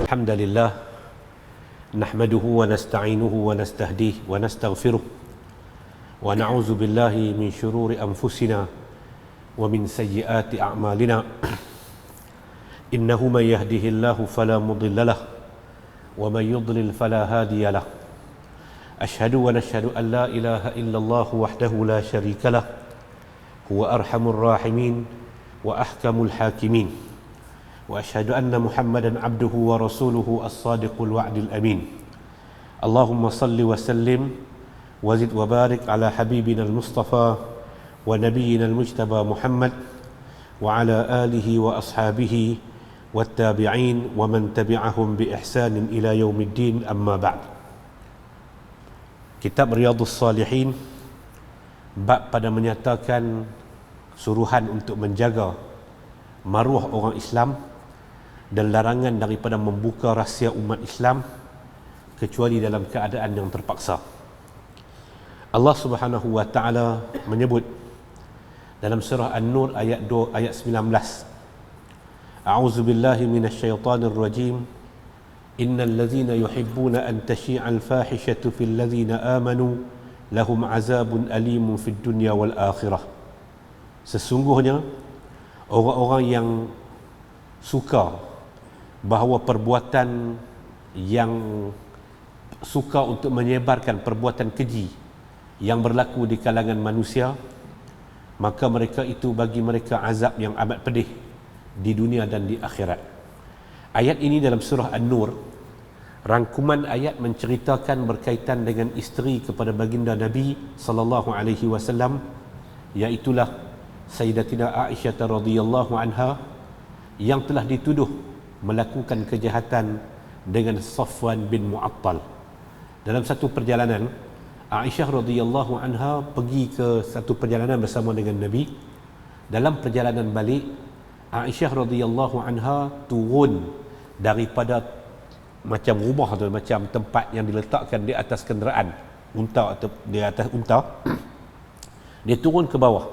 الحمد لله نحمده ونستعينه ونستهديه ونستغفره ونعوذ بالله من شرور أنفسنا ومن سيئات أعمالنا إنه من يهده الله فلا مضل له ومن يضلل فلا هادي له أشهد ونشهد أن لا إله إلا الله وحده لا شريك له هو أرحم الراحمين وأحكم الحاكمين وأشهد أن محمدا عبده ورسوله الصادق الوعد الأمين اللهم صل وسلم وزد وبارك على حبيبنا المصطفى ونبينا المجتبى محمد وعلى آله وأصحابه والتابعين ومن تبعهم بإحسان إلى يوم الدين أما بعد. Kitab Riyadhus Salihin bab pada menyatakan suruhan untuk menjaga maruah orang Islam dan larangan daripada membuka rahsia umat Islam kecuali dalam keadaan yang terpaksa. Allah Subhanahu wa taala menyebut dalam surah An-Nur ayat 2 ayat 19. A'udzu billahi minasyaitonir rajim. Innal ladzina yuhibbuna an tashi'a al-fahishatu fil ladzina amanu lahum 'adzabun alimun fid dunya wal akhirah. Sesungguhnya orang-orang yang suka bahawa perbuatan yang suka untuk menyebarkan perbuatan keji yang berlaku di kalangan manusia, maka mereka itu bagi mereka azab yang amat pedih di dunia dan di akhirat. Ayat ini dalam surah An-Nur, rangkuman ayat menceritakan berkaitan dengan isteri kepada baginda Nabi sallallahu alaihi wasallam, iaitulah Sayyidatina Aisyah radhiyallahu anha yang telah dituduh melakukan kejahatan dengan Safwan bin Mu'attal. Dalam satu perjalanan, Aisyah radhiyallahu anha pergi ke satu perjalanan bersama dengan Nabi. Dalam perjalanan balik, Aisyah radhiyallahu anha turun daripada macam rumah atau macam tempat yang diletakkan di atas kenderaan unta atau di atas unta. Dia turun ke bawah.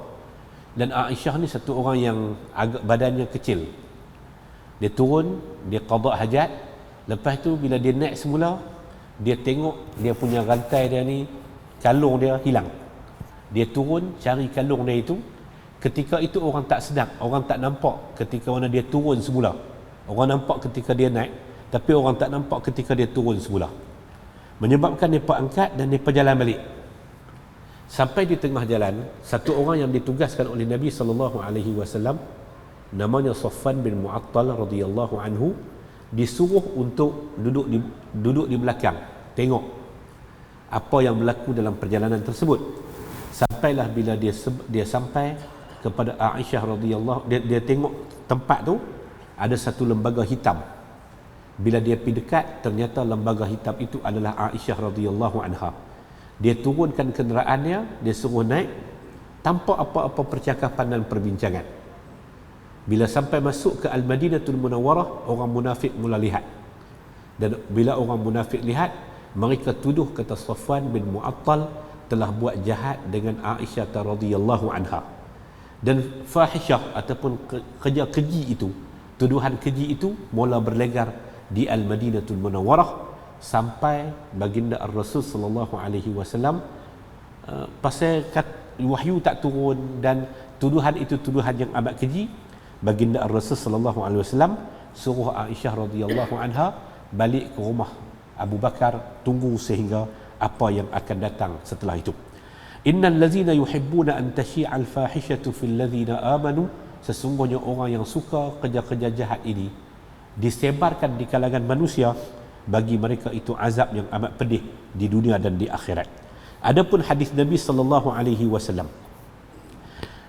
Dan Aisyah ni satu orang yang agak badannya kecil. Dia turun, dia qada hajat. Lepas tu bila dia naik semula, dia tengok dia punya rantai dia ni, kalung dia hilang. Dia turun cari kalung dia itu. Ketika itu orang tak sedar, orang tak nampak ketika mana dia turun semula. Orang nampak ketika dia naik, tapi orang tak nampak ketika dia turun semula. Menyebabkan mereka angkat dan mereka jalan balik. Sampai di tengah jalan, satu orang yang ditugaskan oleh Nabi sallallahu alaihi wasallam, namanya Safwan bin Mu'attal radhiyallahu anhu, disuruh untuk duduk di belakang, tengok apa yang berlaku dalam perjalanan tersebut. Sampailah bila dia sampai kepada Aisyah radhiyallahu, dia tengok tempat tu ada satu lembaga hitam. Bila dia pergi dekat, ternyata lembaga hitam itu adalah Aisyah radhiyallahu anha. Dia turunkan kenderaannya, dia suruh naik tanpa apa-apa percakapan dan perbincangan. Bila sampai masuk ke Al-Madinatul Munawwarah, orang munafik mula lihat. Dan bila orang munafik lihat, mereka tuduh kata Safwan bin Mu'attal telah buat jahat dengan Aisyah radhiyallahu anha. Dan fahisyah ataupun kerja keji itu, tuduhan keji itu mula berlegar di Al-Madinatul Munawwarah sampai baginda Ar-Rasul sallallahu alaihi wasallam pasal wahyu tak turun dan tuduhan itu tuduhan yang amat keji. Baginda Ar-Rasul sallallahu alaihi wasallam suruh Aisyah radhiyallahu anha balik ke rumah Abu Bakar, tunggu sehingga apa yang akan datang setelah itu. Innal ladzina yuhibbuna an tashi'a al-fahishatu fil ladzina amanu, sesungguhnya orang yang suka kerja-kerja jahat ini disebarkan di kalangan manusia, bagi mereka itu azab yang amat pedih di dunia dan di akhirat. Adapun hadis Nabi sallallahu alaihi wasallam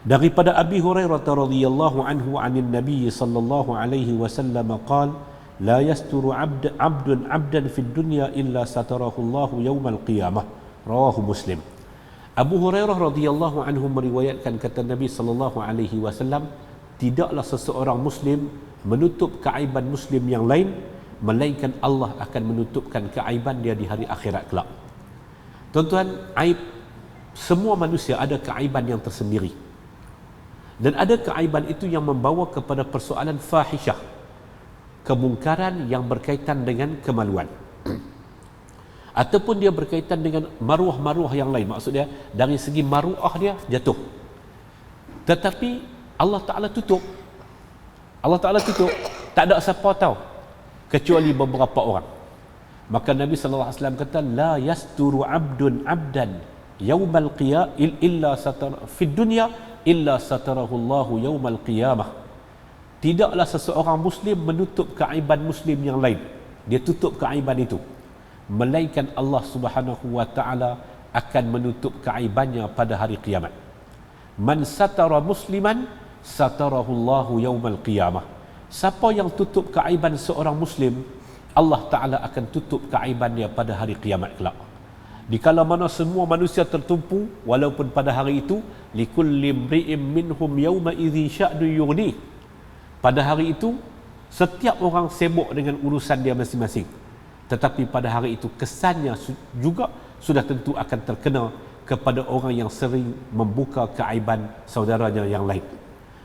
daripada Abi Hurairah radhiyallahu anhu anin Nabi sallallahu alaihi wasallam qala la yasturu 'abdun fid dunya illa satarahu Allahu yaumal qiyamah, rawahu Muslim. Abu Hurairah radhiyallahu anhu meriwayatkan kata Nabi sallallahu alaihi wasallam, tidaklah seseorang muslim menutup keaiban muslim yang lain, melainkan Allah akan menutupkan keaiban dia di hari akhirat kelak. Tuan-tuan, aib semua manusia ada keaiban yang tersendiri. Dan ada keaiban itu yang membawa kepada persoalan fahisyah. kemungkaran yang berkaitan dengan kemaluan, ataupun dia berkaitan dengan maruah-maruah yang lain. Maksudnya dari segi maruah dia jatuh, tetapi Allah Ta'ala tutup. Allah Ta'ala tutup, tak ada siapa tahu kecuali beberapa orang. Maka Nabi SAW kata, la yasturu abdun abdan yaumal qiyamah illa satara fid dunya illa satarahu Allahu yaumal qiyamah. Tidaklah seseorang muslim menutup keaiban muslim yang lain, dia tutup keaiban itu, melainkan Allah Subhanahu wa taala akan menutup keaibannya pada hari kiamat. Man satara musliman satarahu Allahu yaumal qiyamah. Siapa yang tutup keaiban seorang muslim, Allah Ta'ala akan tutup keaibannya pada hari kiamat kelak. Dikala mana semua manusia tertumpu, walaupun pada hari itu, likulli imri'in minhum yawma idzi sya'nu yughni. Pada hari itu, setiap orang sibuk dengan urusan dia masing-masing. Tetapi pada hari itu, kesannya juga sudah tentu akan terkena kepada orang yang sering membuka keaiban saudaranya yang lain.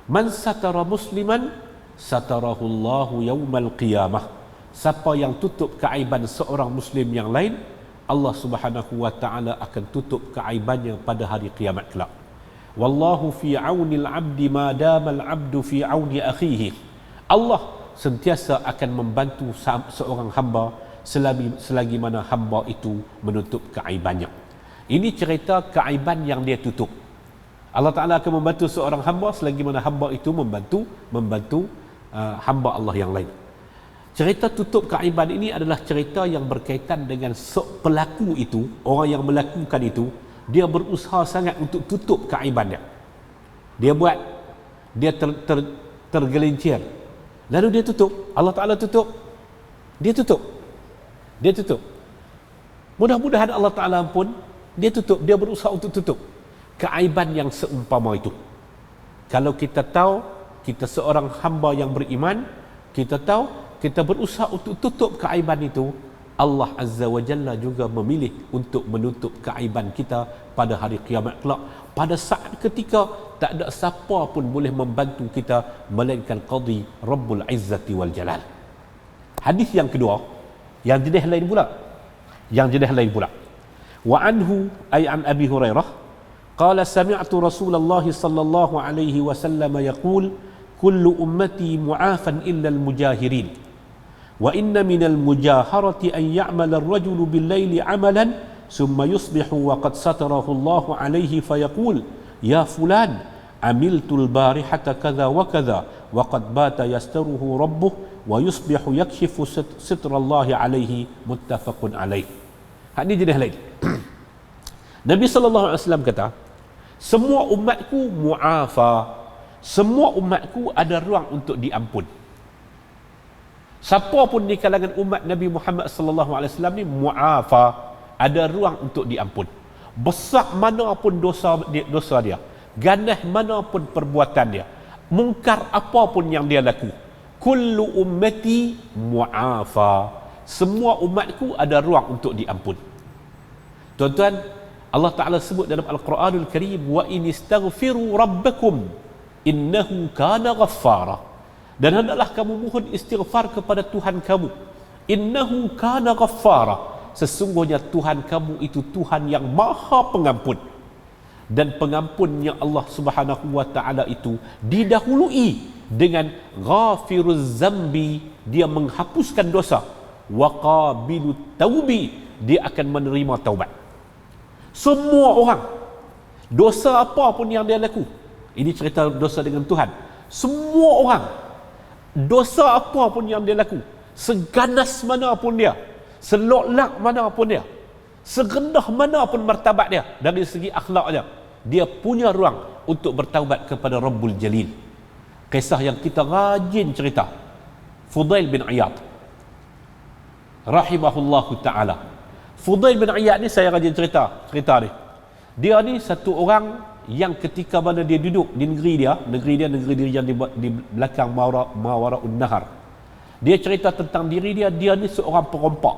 Man satara musliman satarahu Allahu yaumal qiyamah. Siapa yang tutup keaiban seorang muslim yang lain, Allah Subhanahu wa taala akan tutup keaibannya pada hari kiamat kelak. Wallahu fi aunil abdi ma damal abdu fi auni akhihi. Allah sentiasa akan membantu seorang hamba selagi mana hamba itu menutup keaibannya. Ini cerita keaiban yang dia tutup. Allah Ta'ala akan membantu seorang hamba selagi mana hamba itu membantu hamba Allah yang lain. Cerita tutup keaiban ini adalah cerita yang berkaitan dengan pelaku itu, orang yang melakukan itu, dia berusaha sangat untuk tutup keaiban dia. Dia buat, dia tergelincir, lalu dia tutup. Allah Ta'ala tutup, dia tutup. Mudah-mudahan Allah Ta'ala pun dia tutup, dia berusaha untuk tutup keaiban yang seumpama itu. Kalau kita tahu kita seorang hamba yang beriman, kita tahu kita berusaha untuk tutup keaiban itu, Allah Azza wa Jalla juga memilih untuk menutup keaiban kita pada hari kiamat kelak, pada saat ketika tak ada siapa pun boleh membantu kita melainkan Qadi Rabbul Izzati wal Jalal. Hadis yang kedua, yang jenis lain pula. Wa anhu ay an Abi Hurairah qala sami'tu Rasulullah sallallahu alaihi wasallam yaqul kullu ummati mu'afan illa al-mujahirin. وإن من المجاهرة أن يعمل الرجل بالليل عملا ثم يصبح وقد ستره الله عليه فيقول يا فلان عملت البارحة كذا وكذا وقد بات يستره ربه ويصبح يكشف ستر الله عليه متفق عليه. Ini jenis lain. Nabi SAW kata, semua umatku mu'afa, semua umatku ada ruang untuk diampun. Siapa pun di kalangan umat Nabi Muhammad sallallahu alaihi wasallam ni mu'afa, ada ruang untuk diampun. Besar mana pun dosa dia, ganas mana pun perbuatan dia, mungkar apa pun yang dia laku. Kullu ummati mu'afa, semua umatku ada ruang untuk diampun. Tuan-tuan, Allah Ta'ala sebut dalam Al-Quranul Karim, wa in istaghfiru rabbakum innahu kana ghaffara. Dan hendaklah kamu mohon istighfar kepada Tuhan kamu. Innahu kana ghaffara. Sesungguhnya Tuhan kamu itu Tuhan yang maha pengampun. Dan pengampunnya Allah Subhanahu wa taala itu didahului dengan ghafiruz zambi, dia menghapuskan dosa, wa qabilut taubi, dia akan menerima taubat. Semua orang, dosa apa pun yang dia laku, ini cerita dosa dengan Tuhan. Semua orang, dosa apa pun yang dia laku, seganas mana pun dia, selok-lak mana pun dia, serendah mana pun martabat dia dari segi akhlak dia punya ruang untuk bertaubat kepada Rabbul Jalil. Kisah yang kita rajin cerita, Fudail bin Iyad rahimahullahu ta'ala. Fudail bin Iyad ni saya rajin cerita ni. Dia ni satu orang yang ketika mana dia duduk di negeri dia yang di belakang Mawaraun Nahar. Dia cerita tentang diri dia ni seorang perompak.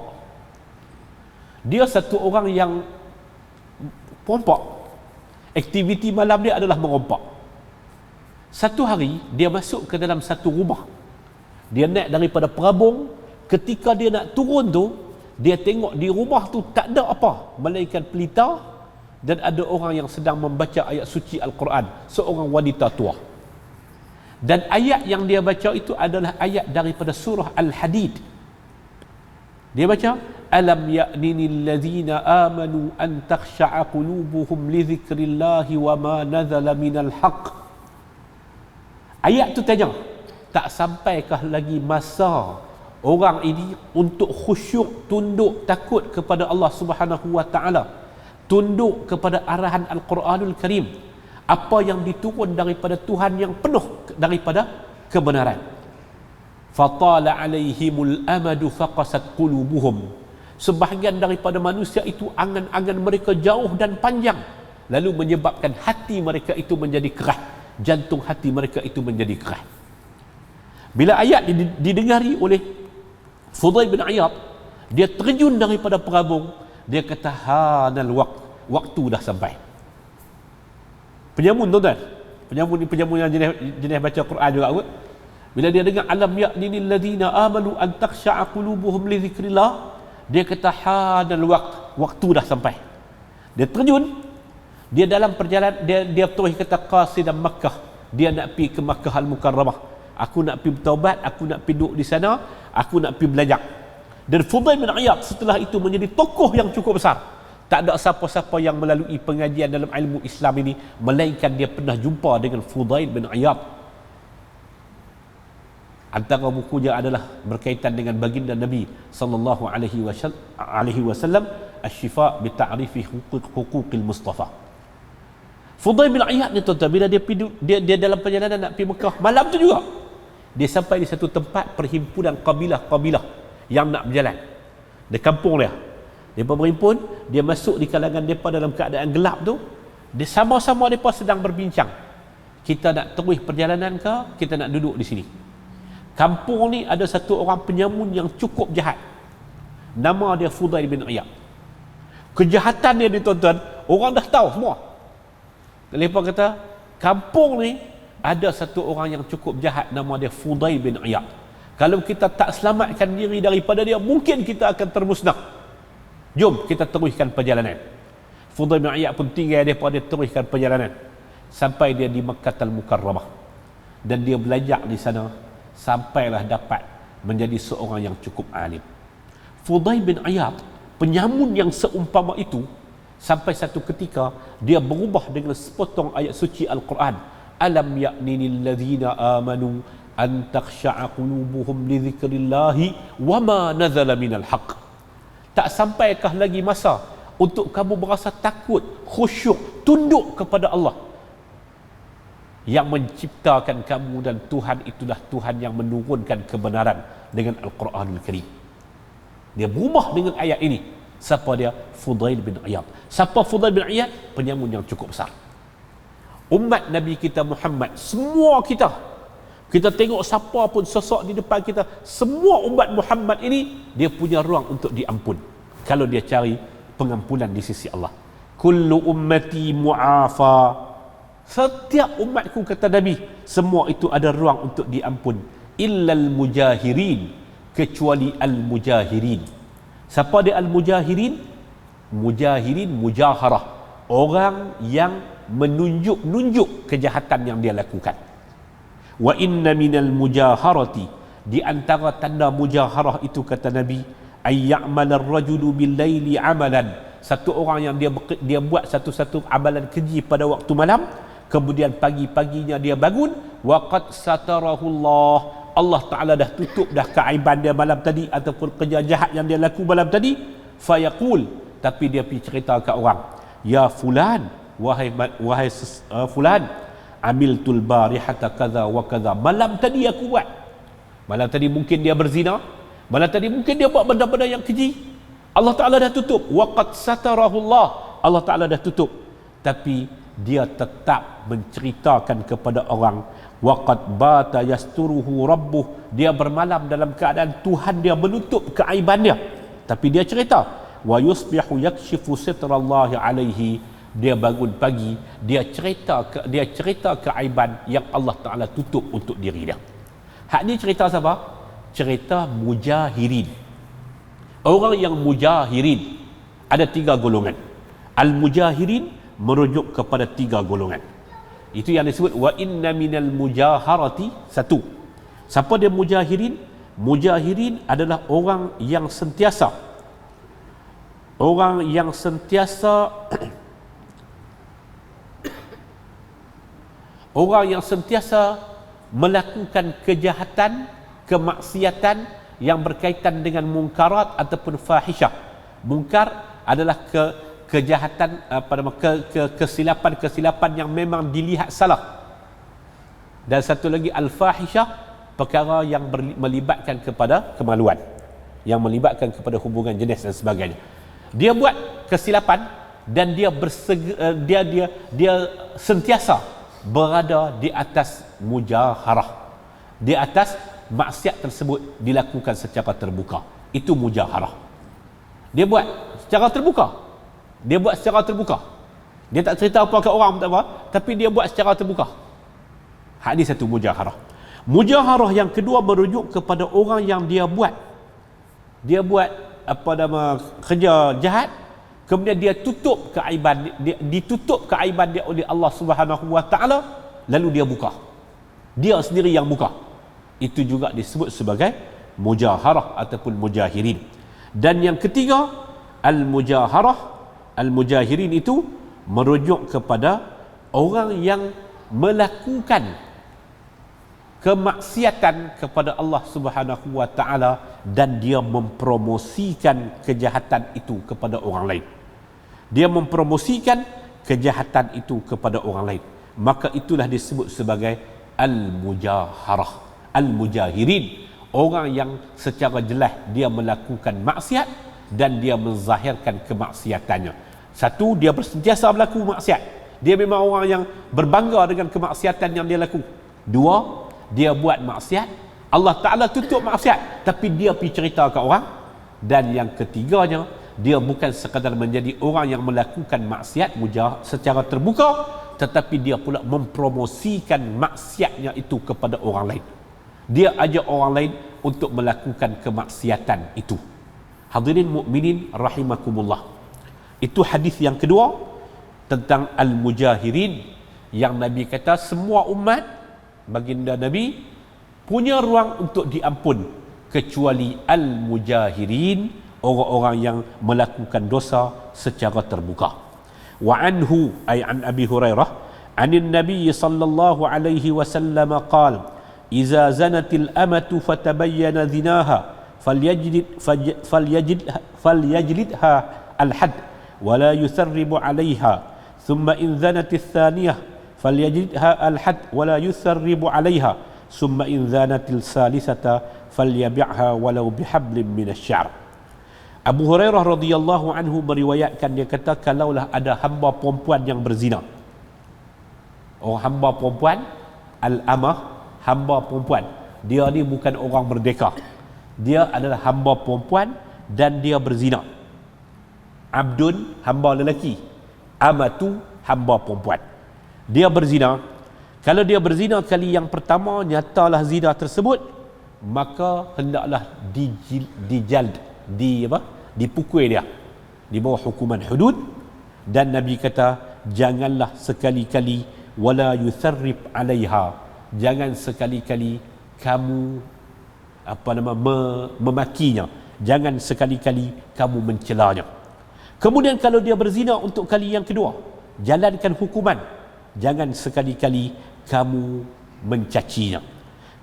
Dia satu orang yang perompak. Aktiviti malam dia adalah merompak. Satu hari dia masuk ke dalam satu rumah. Dia naik daripada perabung, ketika dia nak turun tu, dia tengok di rumah tu tak ada apa melainkan pelita dan ada orang yang sedang membaca ayat suci Al-Quran, seorang wanita tua. Dan ayat yang dia baca itu adalah ayat daripada surah Al-Hadid. Dia baca, alam ya'nini allazina amanu an takhsha'a qulubuhum li dzikrillahi wa ma nazala minal haqq. Ayat tu tanya, tak sampaikah lagi masa orang ini untuk khusyuk, tunduk, takut kepada Allah Subhanahu wa taala, tunduk kepada arahan Al-Quranul Karim, apa yang diturun daripada Tuhan yang penuh daripada kebenaran. Fatala alaihimul amadu faqasat qulubuhum. Sebahagian daripada manusia itu angan-angan mereka jauh dan panjang, lalu menyebabkan hati mereka itu menjadi keras, jantung hati mereka itu menjadi keras. Bila ayat didengari oleh Fudail bin Iyad, dia terjun daripada perabung, dia kata hanal waktu dah sampai. Penyamun tuan-tuan, penyamun ni penyamun yang jenis baca Quran juga kot. Bila dia dengar alam ya'nil ladzina amanu an takhsha'a qulubuhum li dzikrillah, dia kata hanal waktu dah sampai. Dia terjun, dia dalam perjalanan, dia terus kata qasidan Makkah, dia nak pergi ke Makkah Al-Mukarramah. Aku nak pergi bertaubat, aku nak pergi duduk di sana, aku nak pergi belajar. Dan Fudail bin Iyad setelah itu menjadi tokoh yang cukup besar. Tak ada siapa-siapa yang melalui pengajian dalam ilmu Islam ini melainkan dia pernah jumpa dengan Fudail bin Iyad. Antara bukunya adalah berkaitan dengan baginda Nabi sallallahu alaihi wasallam, Asy-Syifa bi Ta'rifi Huquqil Mustafa. Fudail bin Iyad ni tuan-tuan, bila dia dalam perjalanan nak pergi Mekah, malam tu juga dia sampai di satu tempat perhimpunan kabilah-kabilah yang nak berjalan di kampung dia. Dia berhimpun, dia masuk di kalangan mereka dalam keadaan gelap tu. Dia sama-sama mereka sedang berbincang, kita nak terus perjalanan ke, kita nak duduk di sini. Kampung ni ada satu orang penyamun yang cukup jahat, nama dia Fudail bin Iyad. Kejahatan dia ni tuan-tuan, orang dah tahu semua. Mereka kata kampung ni ada satu orang yang cukup jahat, nama dia Fudail bin Iyad. Kalau kita tak selamatkan diri daripada dia, mungkin kita akan termusnah. Jom kita teruskan perjalanan. Fudail bin Iyad pun tinggal daripada dia teruskan perjalanan sampai dia di Makkah Al-Mukarramah, dan dia belajar di sana sampailah dapat menjadi seorang yang cukup alim. Fudail bin Iyad, penyamun yang seumpama itu, sampai satu ketika dia berubah dengan sepotong ayat suci Al-Quran. Alam ya'nil ladzina amanu an takhsha'a qulubuhum li dzikrillahi wa ma nazala minal haqq. Tak sampaikah lagi masa untuk kamu berasa takut, khusyuk, tunduk kepada Allah yang menciptakan kamu, dan Tuhan itulah Tuhan yang menurunkan kebenaran dengan Al-Quranul Karim. Dia berubah dengan ayat ini. Siapa dia? Fudail bin Iyad. Siapa Fudail bin Iyad? Penyamun yang cukup besar. Umat Nabi kita Muhammad, semua kita tengok siapa pun sosok di depan kita, semua umat Muhammad ini dia punya ruang untuk diampun kalau dia cari pengampunan di sisi Allah. Kullu ummati mu'afa. Setiap umatku, kata Nabi, semua itu ada ruang untuk diampun, illal mujahirin, kecuali al-mujahirin. Siapa dia al-mujahirin? Mujahirin, mujaharah, orang yang menunjuk kejahatan yang dia lakukan. Wa inna minal mujaharati, di antara tanda mujaharah itu, kata Nabi, ay ya'mal ar-rajulu bil laili amalan, satu orang yang dia buat satu amalan keji pada waktu malam, kemudian pagi-paginya dia bangun, waqad satarahullah, Allah Ta'ala dah tutup dah keaiban dia malam tadi ataupun kerja jahat yang dia laku malam tadi. Fayaqul, tapi dia pergi cerita ke orang, ya fulan, wahai fulan, amiltul barihata kaza wa kaza, malam tadi aku buat. Malam tadi mungkin dia berzina, malam tadi mungkin dia buat benda-benda yang keji. Allah Ta'ala dah tutup. Waqad satarahullah, Allah Ta'ala dah tutup. Tapi dia tetap menceritakan kepada orang. Waqad bata yasturuhu rabbuh, dia bermalam dalam keadaan Tuhan dia menutup keaiban dia, tapi dia cerita. Wa yusbihu yakshifu sitrallahi alaihi, dia bangun pagi, dia cerita keaiban yang Allah Ta'ala tutup untuk diri dia. Hak ni cerita siapa? cerita mujahirin. Orang yang mujahirin ada 3 golongan. Al-mujahirin merujuk kepada 3 golongan. Itu yang disebut wa inna minal mujaharati. 1. Siapa dia mujahirin? Mujahirin adalah orang yang sentiasa melakukan kejahatan, kemaksiatan yang berkaitan dengan munkarat ataupun fahisyah. Munkar adalah kejahatan, kesilapan-kesilapan yang memang dilihat salah. Dan satu lagi al-fahisyah, perkara yang melibatkan kepada kemaluan, yang melibatkan kepada hubungan jenis dan sebagainya. Dia buat kesilapan dan dia sentiasa berada di atas mujaharah, di atas maksiat tersebut dilakukan secara terbuka. Itu mujaharah. Dia buat secara terbuka. Dia tak cerita apa ke orang, tak apa, tapi dia buat secara terbuka. Hak ni satu mujaharah. Mujaharah yang kedua merujuk kepada orang yang dia buat kerja jahat, kemudian dia tutup keaiban, ditutup keaiban dia oleh Allah Subhanahu wa taala, lalu dia buka. Dia sendiri yang buka. Itu juga disebut sebagai mujaharah ataupun mujahirin. Dan yang ketiga, al-mujahirin itu merujuk kepada orang yang melakukan kemaksiatan kepada Allah Subhanahu wa taala dan dia mempromosikan kejahatan itu kepada orang lain. Dia mempromosikan kejahatan itu kepada orang lain. Maka itulah disebut sebagai al-mujaharah, al-mujahirin, orang yang secara jelas dia melakukan maksiat dan dia menzahirkan kemaksiatannya. Satu, dia bersentiasa berlaku maksiat. Dia memang orang yang berbangga dengan kemaksiatan yang dia laku. Dua, dia buat maksiat, Allah Ta'ala tutup maksiat, tapi dia pergi cerita ke orang. Dan yang ketiganya, dia bukan sekadar menjadi orang yang melakukan maksiat secara terbuka, tetapi dia pula mempromosikan maksiatnya itu kepada orang lain. Dia ajak orang lain untuk melakukan kemaksiatan itu. Hadirin mukminin rahimakumullah. Itu hadis yang kedua tentang al-mujahirin, yang Nabi kata semua umat baginda Nabi punya ruang untuk diampun kecuali al-mujahirin, orang-orang yang melakukan dosa secara terbuka. Wa anhu ay an Abi Hurairah anin Nabi sallallahu alaihi wasallam qala idza zanatil amatu fatabayyana zinaha falyajlidha al-had wa la yusarribu 'alayha thumma in zanatil thaniyah falyajlidha al-had wa la yusarribu 'alayha thumma in zanatil salisata falyabi'ha walau bihablin minasy-sya'r. Abu Hurairah radhiyallahu anhu meriwayatkan, dia kata kalaulah ada hamba perempuan yang berzina. Orang hamba perempuan, al-amah, hamba perempuan. Dia ni bukan orang merdeka. Dia adalah hamba perempuan dan dia berzina. Abdun, hamba lelaki. Amatu, hamba perempuan. Dia berzina. Kalau dia berzina kali yang pertama, nyatalah zina tersebut, maka hendaklah dipukul dia di bawah hukuman hudud. Dan Nabi kata janganlah sekali-kali wala yusarrib 'alaiha, jangan sekali-kali kamu memakinya, jangan sekali-kali kamu mencelanya. Kemudian kalau dia berzina untuk kali yang kedua, jalankan hukuman, jangan sekali-kali kamu mencacinya.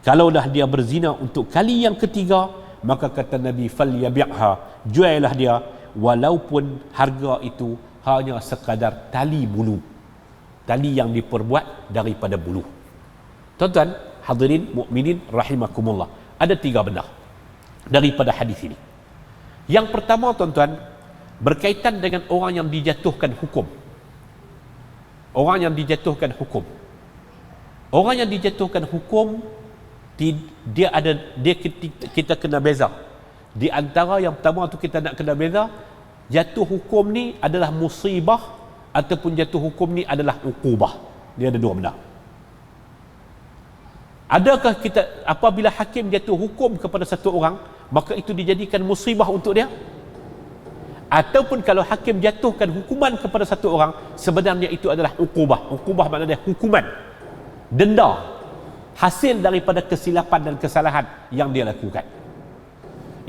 Kalaulah dia berzina untuk kali yang ketiga, maka kata Nabi falyabi'ha, jualah dia walaupun harga itu hanya sekadar tali bulu, tali yang diperbuat daripada bulu. Tuan-tuan hadirin mukminin rahimakumullah, ada 3 benda daripada hadis ini. Yang pertama tuan-tuan, berkaitan dengan orang yang dijatuhkan hukum. Orang yang dijatuhkan hukum, orang yang dijatuhkan hukum, kita kena beza. Di antara yang pertama tu kita nak kena beza, jatuh hukum ni adalah musibah ataupun jatuh hukum ni adalah uqubah. Dia ada 2 benda. Adakah kita apabila hakim jatuh hukum kepada satu orang, maka itu dijadikan musibah untuk dia? Ataupun kalau hakim jatuhkan hukuman kepada satu orang, sebenarnya itu adalah uqubah. Uqubah maknanya hukuman, denda, hasil daripada kesilapan dan kesalahan yang dia lakukan.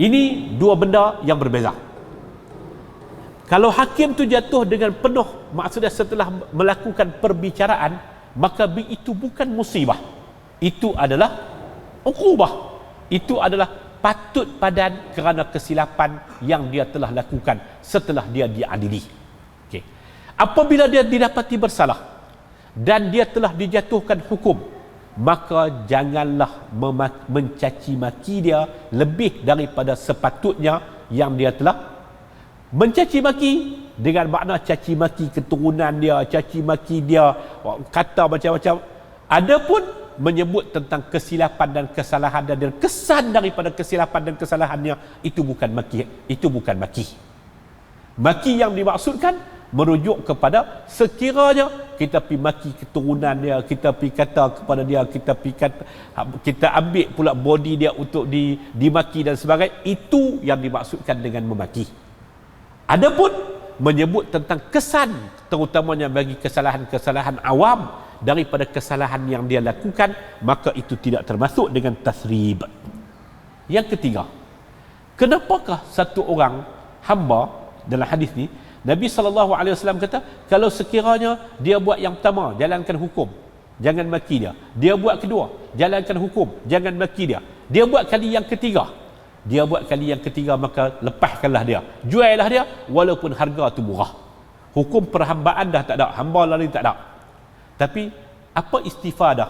Ini dua benda yang berbeza. Kalau hakim tu jatuh dengan penuh, maksudnya setelah melakukan perbicaraan, maka itu bukan musibah. Itu adalah uqubah. Itu adalah patut padan kerana kesilapan yang dia telah lakukan setelah dia diadili. Okay. Apabila dia didapati bersalah dan dia telah dijatuhkan hukum, maka janganlah mencaci maki dia lebih daripada sepatutnya yang dia telah mencaci maki, dengan makna caci maki keturunan dia, caci maki dia, kata macam-macam. Adapun menyebut tentang kesilapan dan kesalahan dan kesan daripada kesilapan dan kesalahannya, itu bukan maki. Itu bukan maki. Maki yang dimaksudkan merujuk kepada sekiranya kita pergi maki keturunan dia, kita pergi kata kepada dia, kita ambil pula body dia untuk dimaki dan sebagainya, itu yang dimaksudkan dengan memaki. Adapun menyebut tentang kesan, terutamanya bagi kesalahan-kesalahan awam daripada kesalahan yang dia lakukan, maka itu tidak termasuk dengan tasrib. Yang ketiga, kenapakah satu orang hamba dalam hadis ni, Nabi SAW kata, kalau sekiranya dia buat yang pertama, jalankan hukum, jangan maki dia. Dia buat kedua, jalankan hukum, jangan maki dia. Dia buat kali yang ketiga, maka lepaskanlah dia, juallah dia, walaupun harga tu murah. Hukum perhambaan dah tak ada, hamba lain tak ada. Tapi apa istifadah,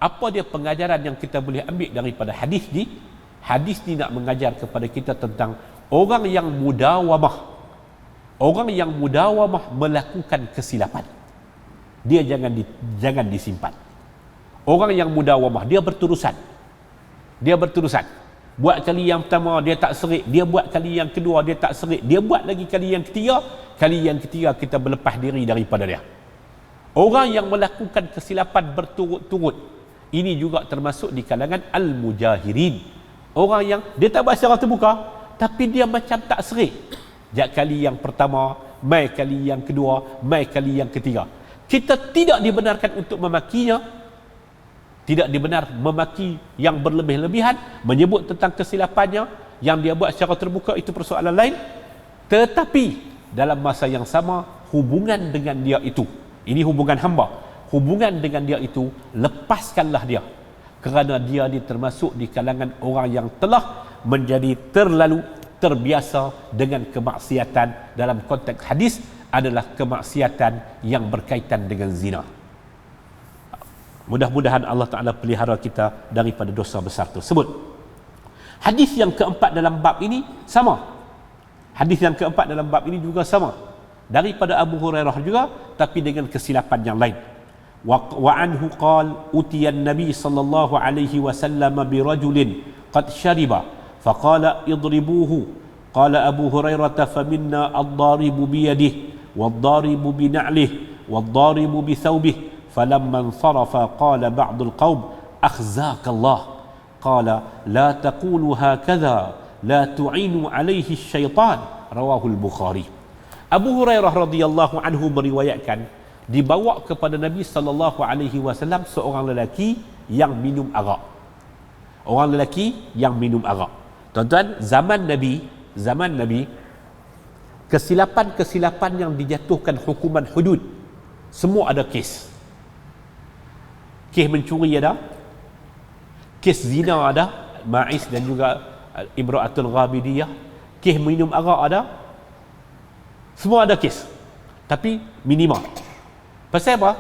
apa dia pengajaran yang kita boleh ambil daripada hadis ni? Hadis ni nak mengajar kepada kita tentang orang yang mudawamah melakukan kesilapan, dia jangan disimpan. Orang yang mudawamah, dia berterusan, buat kali yang pertama dia tak serik, dia buat kali yang kedua dia tak serik, dia buat lagi kali yang ketiga kita berlepas diri daripada dia. Orang yang melakukan kesilapan berturut-turut, ini juga termasuk di kalangan al-mujahirin. Orang yang dia tak buat secara terbuka, tapi dia macam tak serik. Jak kali yang pertama, mai kali yang kedua, mai kali yang ketiga. Kita tidak dibenarkan untuk memakinya, tidak dibenar memaki yang berlebih-lebihan, menyebut tentang kesilapannya yang dia buat secara terbuka, itu persoalan lain. Tetapi dalam masa yang sama, hubungan dengan dia itu, ini hubungan hamba, hubungan dengan dia itu, lepaskanlah dia, kerana dia ni termasuk di kalangan orang yang telah menjadi terlalu terbiasa dengan kemaksiatan. Dalam konteks hadis adalah kemaksiatan yang berkaitan dengan zina. Mudah-mudahan Allah Ta'ala pelihara kita daripada dosa besar tersebut. Hadis yang keempat dalam bab ini sama. Hadis yang keempat dalam bab ini juga sama, daripada Abu Hurairah juga, tapi dengan kesilapan yang lain. Wa anhu qala utiya an-nabi sallallahu alaihi wasallam bi rajulin qad shariba faqala idribuhu, qala Abu Hurairah faminna ad-daribu bi yadihi wad-daribu bi na'lihi wad-daribu bi thawbihi. فلما انصرف قال بعض القوم أخزاك الله قال لا تقولوا هكذا لا تعينوا عليه الشيطان رواه البخاري. Abu Hurairah radhiyallahu anhu meriwayatkan, dibawa kepada Nabi sallallahu alaihi wasallam seorang lelaki yang minum arak. Orang lelaki yang minum arak. Tuan-tuan, zaman Nabi kesilapan-kesilapan yang dijatuhkan hukuman hudud semua ada kes. Kes mencuri ada, kes zina ada, Ma'is dan juga Imra'atul Ghamidiyah, kes minum arak ada, semua ada kes, tapi minimal. Pasal apa?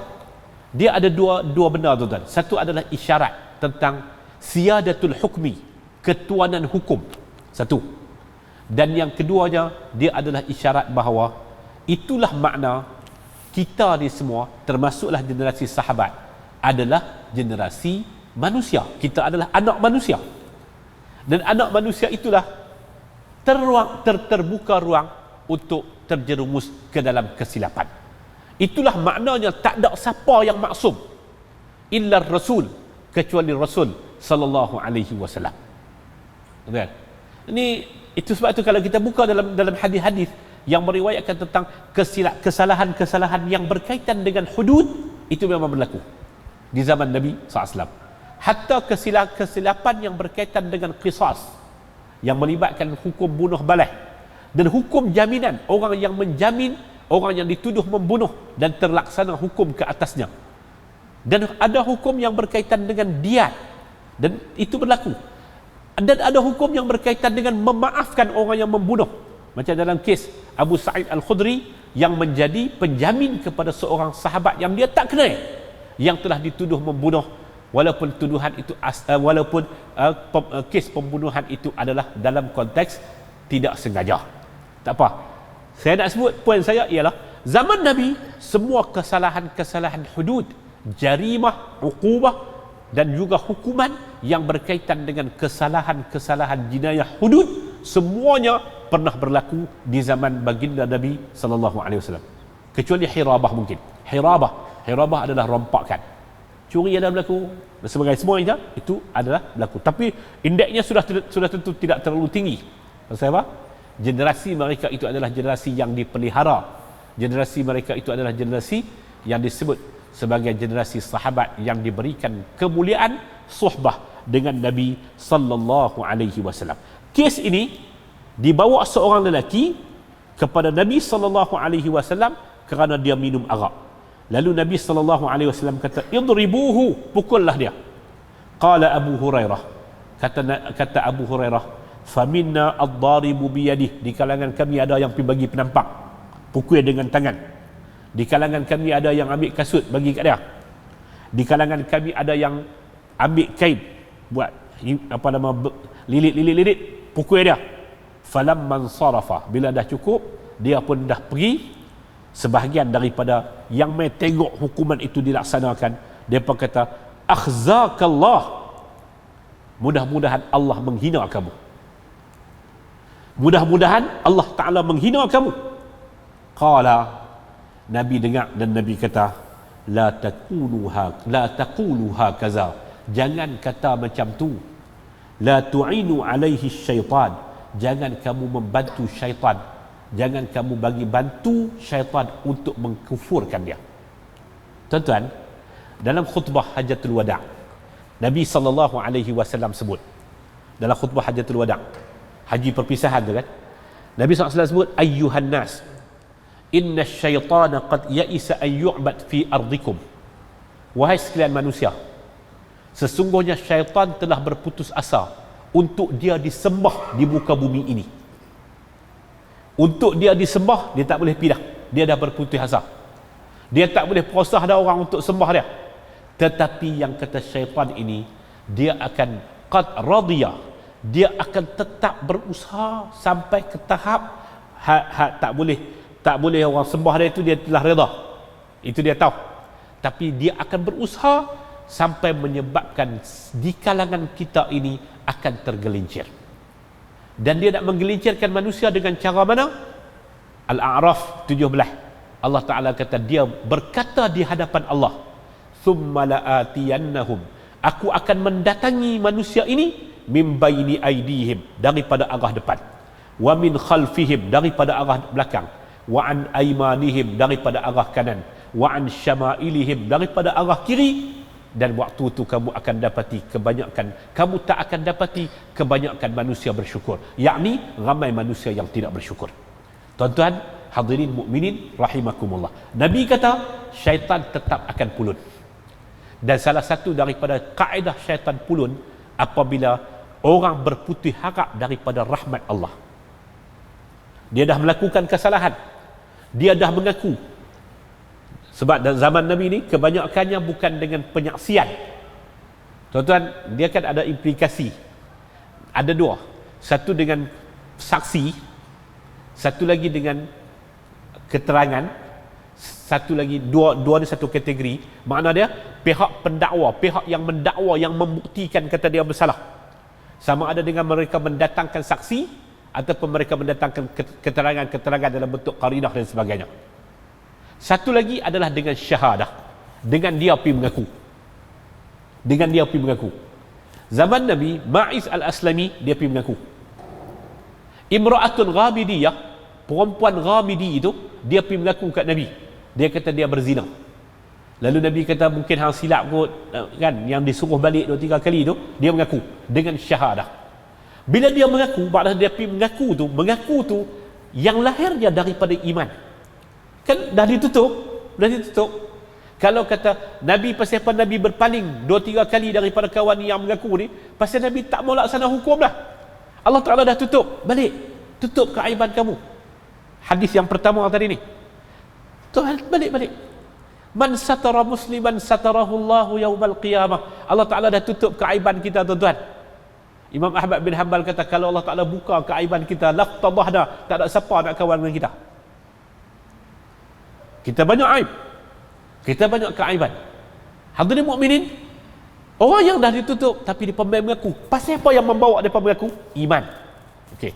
Dia ada dua benda, tuan-tuan. Satu adalah isyarat tentang siyadatul hukmi, ketuanan hukum, satu. Dan yang keduanya, dia adalah isyarat bahawa itulah makna kita ni semua, termasuklah generasi sahabat, adalah generasi manusia. Kita adalah anak manusia, dan anak manusia itulah terbuka ruang untuk terjerumus ke dalam kesilapan. Itulah maknanya tak ada siapa yang maksum illa Rasul, kecuali Rasul sallallahu alaihi wasallam. Betul? Ini itu sebab itu kalau kita buka dalam hadis-hadis yang meriwayatkan tentang kesalahan-kesalahan yang berkaitan dengan hudud, itu memang berlaku di zaman Nabi SAW. Hatta kesilapan yang berkaitan dengan qisas, yang melibatkan hukum bunuh balas dan hukum jaminan, orang yang menjamin orang yang dituduh membunuh dan terlaksana hukum ke atasnya. Dan ada hukum yang berkaitan dengan diat, dan itu berlaku. Dan ada hukum yang berkaitan dengan memaafkan orang yang membunuh, macam dalam kes Abu Sa'id Al-Khudri yang menjadi penjamin kepada seorang sahabat yang dia tak kenal, yang telah dituduh membunuh, walaupun tuduhan itu kes pembunuhan itu adalah dalam konteks tidak sengaja. Tak apa, saya nak sebut poin saya ialah zaman Nabi semua kesalahan-kesalahan hudud, jarimah, uqubah dan juga hukuman yang berkaitan dengan kesalahan-kesalahan jinayah hudud, semuanya pernah berlaku di zaman baginda Nabi sallallahu alaihi wasallam, kecuali hirabah. Mungkin hirabah adalah rompakan, curi ada berlaku dan sebagainya, semua itu adalah berlaku, tapi indeksnya sudah tentu tidak terlalu tinggi. Pasal apa? Generasi mereka itu adalah generasi yang dipelihara, generasi mereka itu adalah generasi yang disebut sebagai generasi sahabat yang diberikan kemuliaan suhbah dengan Nabi sallallahu alaihi wasallam. Kes ini dibawa seorang lelaki kepada Nabi sallallahu alaihi wasallam kerana dia minum arak. Lalu Nabi sallallahu alaihi wasallam kata, idribuhu, pukullah dia. Qala Abu Hurairah, kata Abu Hurairah, faminna ad-daribu biyadih, di kalangan kami ada yang pergi bagi penampak, pukul dengan tangan. Di kalangan kami ada yang ambil kasut bagi kat dia. Di kalangan kami ada yang ambil kain buat lilit, pukul dia. Falamman sarafa, bila dah cukup, dia pun dah pergi. Sebahagian daripada yang mai tengok hukuman itu dilaksanakan, dia pun kata, akhzakallah, mudah-mudahan Allah menghina kamu, mudah-mudahan Allah Ta'ala menghina kamu. Qala, Nabi dengar dan Nabi kata, la taquluha kaza, jangan kata macam tu. La tu'inu alaihi syaitan, jangan kamu membantu syaitan, jangan kamu bagi bantu syaitan untuk mengkufurkan dia. Tuan-tuan, dalam khutbah Hajatul Wada', Nabi sallallahu alaihi wasallam sebut dalam khutbah Hajatul Wada', haji perpisahan tu kan, Nabi SAW sebut, ayyuhan nas, inna syaitana qad ya'isa an yu'bad fi ardikum, wahai sekalian manusia, sesungguhnya syaitan telah berputus asa untuk dia disembah di muka bumi ini. Untuk dia disembah, dia tak boleh pindah, dia dah berputus asa, dia tak boleh prosah dah orang untuk sembah dia. Tetapi yang kata syaitan ini, dia akan qad radiya, dia akan tetap berusaha sampai ke tahap tak boleh orang sembah dia itu, dia telah reda, itu dia tahu. Tapi dia akan berusaha sampai menyebabkan di kalangan kita ini akan tergelincir. Dan dia nak menggelincirkan manusia dengan cara mana? Al-A'raf 17, Allah Ta'ala kata, dia berkata di hadapan Allah, thumma la'atiyannahum, aku akan mendatangi manusia ini, min baini aidihim, daripada arah depan, wa min khalfihim, daripada arah belakang, wa an aymanihim, daripada arah kanan, wa an syama'ilihim, daripada arah kiri. Dan waktu itu kamu akan dapati kamu tak akan dapati kebanyakan manusia bersyukur, yakni ramai manusia yang tidak bersyukur. Tuan-tuan hadirin mukminin rahimakumullah, Nabi kata syaitan tetap akan pulun. Dan salah satu daripada kaedah syaitan pulun apabila orang berputus harap daripada rahmat Allah. Dia dah melakukan kesalahan, dia dah mengaku. Sebab zaman Nabi ni kebanyakannya bukan dengan penyaksian. Tuan-tuan, dia kan ada implikasi. Ada dua. Satu dengan saksi, satu lagi dengan keterangan, satu lagi, dua ni satu kategori. Makna dia pihak pendakwa, pihak yang mendakwa, yang membuktikan kata dia bersalah. Sama ada dengan mereka mendatangkan saksi ataupun mereka mendatangkan keterangan-keterangan dalam bentuk qarinah dan sebagainya. Satu lagi adalah dengan syahadah, dengan dia pergi mengaku. dengan dia pergi mengaku. Zaman Nabi, Ma'iz al-Aslami dia pergi mengaku. Imra'atul Ghamidiyah, perempuan Ghamidi itu, dia pergi mengaku kat Nabi. Dia kata dia berzina. Lalu Nabi kata mungkin hang silap kot, kan, yang disuruh balik 2-3 kali tu, dia mengaku dengan syahadah. Bila dia mengaku, maknanya dia pergi mengaku tu yang lahirnya daripada iman. Kan dah ditutup. Kalau kata Nabi, pasal apa Nabi berpaling 2-3 kali daripada kawan yang mengaku ni, pasal Nabi tak mau laksana hukum dah. Allah Ta'ala dah tutup balik, tutup keaiban kamu. Hadis yang pertama tadi ni, balik. Man satara musliman satarahu Allahu yaumal qiyamah. Allah Ta'ala dah tutup keaiban kita, tuan-tuan. Imam Ahmad bin Hanbal kata, kalau Allah Ta'ala buka keaiban kita, laftadahna, tak ada siapa nak kawan dengan kita. Kita banyak aib, kita banyak keaiban. Hadirin mukminin, orang yang dah ditutup tapi dia pemain mengaku. Pasal apa yang membawa dia mengaku? Iman. Okey.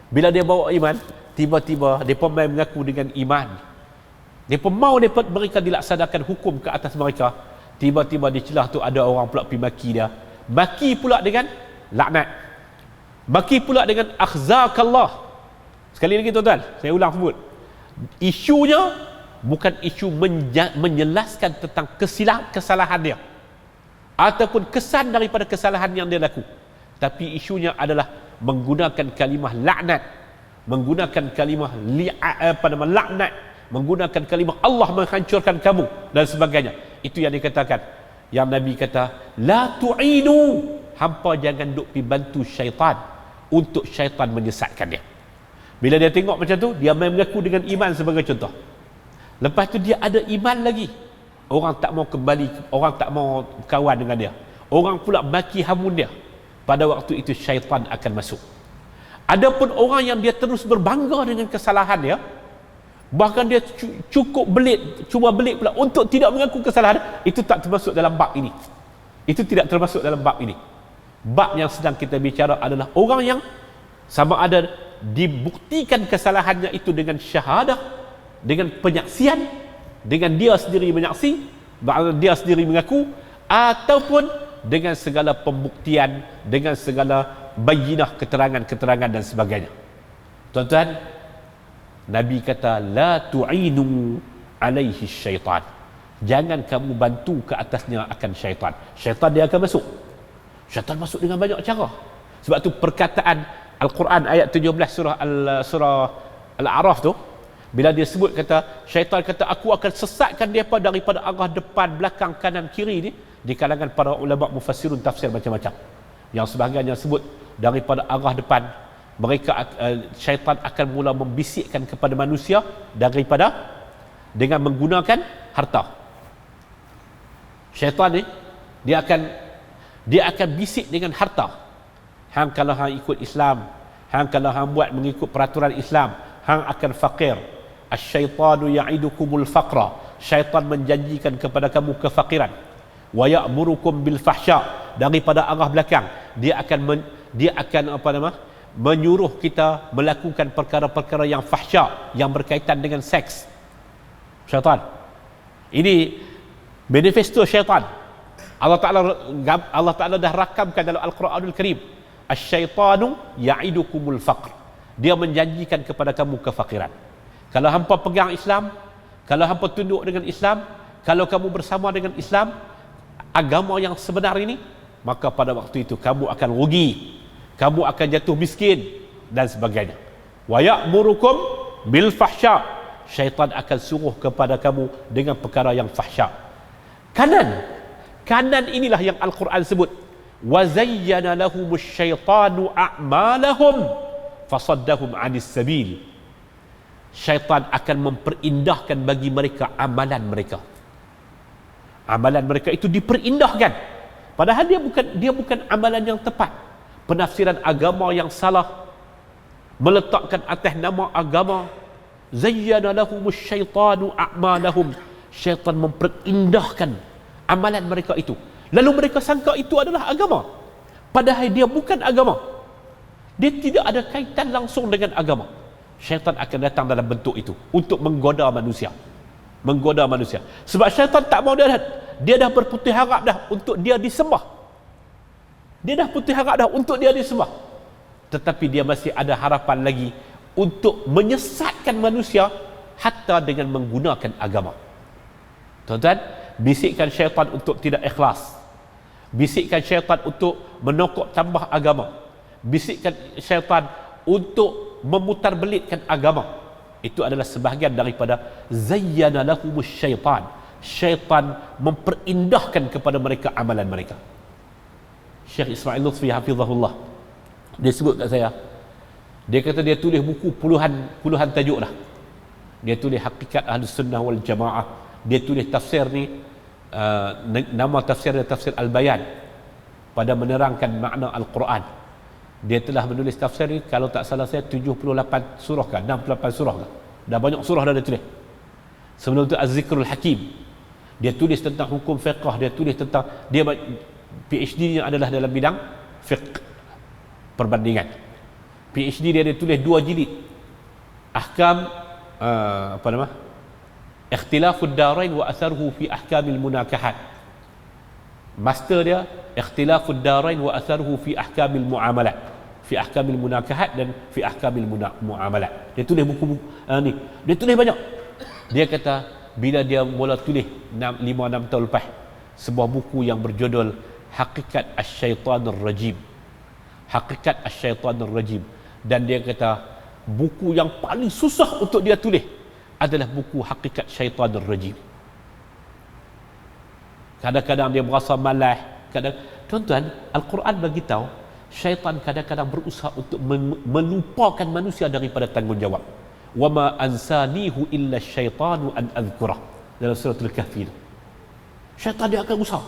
Bila dia bawa iman, tiba-tiba dia pemain mengaku dengan iman. Dia mau mereka dilaksanakan hukum ke atas mereka. Tiba-tiba di celah tu ada orang pula pergi maki dia. Maki pula dengan laknat. Maki pula dengan akhzakallah. Sekali lagi tuan-tuan, saya ulang sebut. Isunya bukan isu menjelaskan tentang kesalahan dia ataupun kesan daripada kesalahan yang dia laku, tapi isunya adalah menggunakan kalimah laknat, menggunakan kalimah laknat, menggunakan kalimah Allah menghancurkan kamu dan sebagainya. Itu yang dikatakan, yang Nabi kata, la tu'inu, hampa jangan duk pergi bantu syaitan untuk syaitan menyesatkan dia. Bila dia tengok macam tu, dia mengaku dengan iman sebagai contoh. Lepas tu dia ada iman lagi, orang tak mau kembali, orang tak mau kawan dengan dia, orang pula maki hamun dia. Pada waktu itu syaitan akan masuk. Adapun orang yang dia terus berbangga dengan kesalahan dia, bahkan dia cuma belit pula untuk tidak mengaku kesalahan, itu tak termasuk dalam bab ini. Itu tidak termasuk dalam bab ini. Bab yang sedang kita bicara adalah orang yang sama ada dibuktikan kesalahannya itu dengan syahadah, dengan penyaksian, dengan dia sendiri menyaksi, dia sendiri mengaku, ataupun dengan segala pembuktian, dengan segala bayinah, keterangan-keterangan dan sebagainya. Tuan-tuan, Nabi kata, la tu'inu alaihi syaitan, jangan kamu bantu ke atasnya akan syaitan. Syaitan dia akan masuk. Syaitan masuk dengan banyak cara. Sebab tu perkataan Al-Quran ayat 17 surah Al-A'raf tu, bila dia sebut kata, syaitan kata, aku akan sesatkan mereka daripada arah depan, belakang, kanan, kiri ni, di kalangan para ulama mufassirun tafsir macam-macam. Yang sebahagian yang sebut daripada arah depan, mereka syaitan akan mula membisikkan kepada manusia daripada dengan menggunakan harta. Syaitan ni dia akan bisik dengan harta. Hang kalau hang ikut Islam, hang kalau hang buat mengikut peraturan Islam, hang akan fakir. Asyaitanu ya'idukumul faqra, syaitan menjanjikan kepada kamu kefakiran. Wa ya'murukum bil fahsya, daripada arah belakang dia akan menyuruh kita melakukan perkara-perkara yang fahsya, yang berkaitan dengan seks. Syaitan ini manifesto syaitan. Allah Ta'ala dah rakamkan dalam Al-Quranul Karim, asyaitanu ya'idukumul faqr, dia menjanjikan kepada kamu kefakiran. Kalau hampa pegang Islam, kalau hampa tunduk dengan Islam, kalau kamu bersama dengan Islam, agama yang sebenar ini, maka pada waktu itu kamu akan rugi, kamu akan jatuh miskin dan sebagainya. Wa ya'murukum bil fahsya, syaitan akan suruh kepada kamu dengan perkara yang fahsya. Kanan inilah yang Al-Quran sebut, wa zayyana lahumus syaitanu a'malahum fasaddahum 'anis sabil. Syaitan akan memperindah bagi mereka amalan mereka. Amalan mereka itu diperindahkan, padahal dia bukan amalan yang tepat. Penafsiran agama yang salah, meletakkan atas nama agama. Zayyana lahumus syaitanu a'malahum, syaitan memperindahkan amalan mereka itu, lalu mereka sangka itu adalah agama, padahal dia bukan agama. Dia tidak ada kaitan langsung dengan agama. Syaitan akan datang dalam bentuk itu untuk menggoda manusia. Sebab syaitan tak mau dia dah berputih harap dah untuk dia disembah. Dia dah putih harap dah untuk dia disembah. Tetapi dia masih ada harapan lagi untuk menyesatkan manusia hatta dengan menggunakan agama. Tuan-tuan, bisikkan syaitan untuk tidak ikhlas. Bisikkan syaitan untuk menokok tambah agama. Bisikkan syaitan untuk memutarbelitkan agama. Itu adalah sebahagian daripada zayyana lahumus syaitan. Syaitan memperindahkan kepada mereka amalan mereka. Syekh Ismail Lutfi hafizahullah, dia sebut kat saya, dia kata dia tulis buku puluhan tajuk dah. Dia tulis Hakikat Ahlus Sunnah wal Jamaah. Dia tulis tafsir ni, nama tafsir dia Tafsir Al-Bayan, pada menerangkan makna Al-Quran. Dia telah menulis tafsir ni, kalau tak salah saya 78 surah kan, 68 surah kan. Dah banyak surah dah dia tulis. Sebelum tu Az-Zikrul Hakim, dia tulis tentang hukum fiqh. Dia tulis tentang, dia PhD-nya adalah dalam bidang fiqh, perbandingan. PhD dia tulis 2 jilid, Ahkam Ikhtilafud Darain wa Atharuhu fi Ahkamil Munakahat. Master dia Ikhtilafud Darain wa Atharuhu fi Ahkamil Muamalat, fi Ahkamil Munakahat dan fi Ahkamil Muamalat. Dia tulis buku ni, dia tulis banyak. Dia kata bila dia mula tulis 5-6 tahun lepas sebuah buku yang berjudul Hakikat Asy-Syaitanir Rajim. Hakikat Asy-Syaitanir Rajim. Dan dia kata buku yang paling susah untuk dia tulis adalah buku Hakikat Syaitanir Rajim. Kadang-kadang dia berasa malas. Tuan-tuan, Al-Quran bagi tahu syaitan kadang-kadang berusaha untuk melupakan manusia daripada tanggungjawab. Wa ma ansanihu illa syaitanu an adhkurah, dalam surah Al-Kahfi. Syaitan dia akan usaha.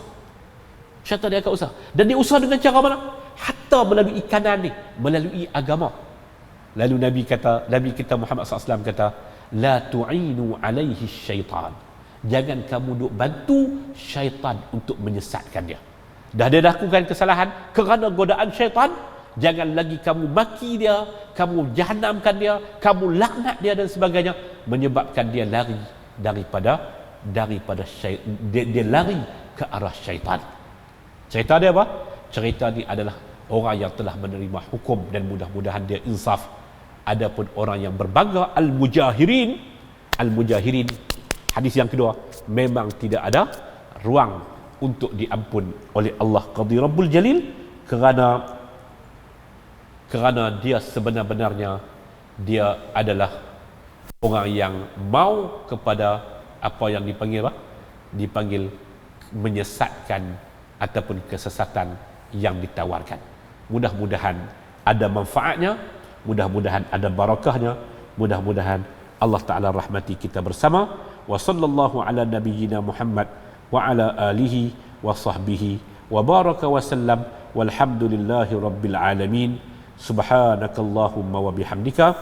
Syaitan dia akan usaha. Dan dia usaha dengan cara mana? Hatta melalui kanan ni, melalui agama. Lalu Nabi kita Muhammad SAW kata, la tu'inu alaihi syaitan. Jangan kamu duk bantu syaitan untuk menyesatkan dia. Dah dia lakukan kesalahan kerana godaan syaitan, jangan lagi kamu maki dia, kamu jahanamkan dia, kamu laknat dia dan sebagainya, menyebabkan dia lari daripada dia lari ke arah syaitan. Cerita dia apa? Cerita ni adalah orang yang telah menerima hukum dan mudah-mudahan dia insaf. Adapun orang yang berbangga, al-mujahirin, hadis yang kedua, memang tidak ada ruang untuk diampun oleh Allah Qadhi Rabbul Jalil, kerana dia sebenar-benarnya dia adalah orang yang mau kepada apa yang dipanggil menyesatkan ataupun kesesatan yang ditawarkan. Mudah-mudahan ada manfaatnya, mudah-mudahan ada barakahnya, mudah-mudahan Allah Ta'ala rahmati kita bersama. Wa sallallahu ala nabiyyina Muhammad wa ala alihi wa sahbihi wa baraka wa sallam, walhamdulillahi rabbil alamin. Subhanakallahumma wa bihamdika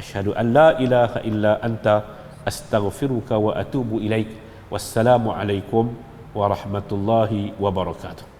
asyhadu an la ilaha illa anta astaghfiruka wa atubu ilaik. Wassalamu alaikum warahmatullahi wabarakatuh.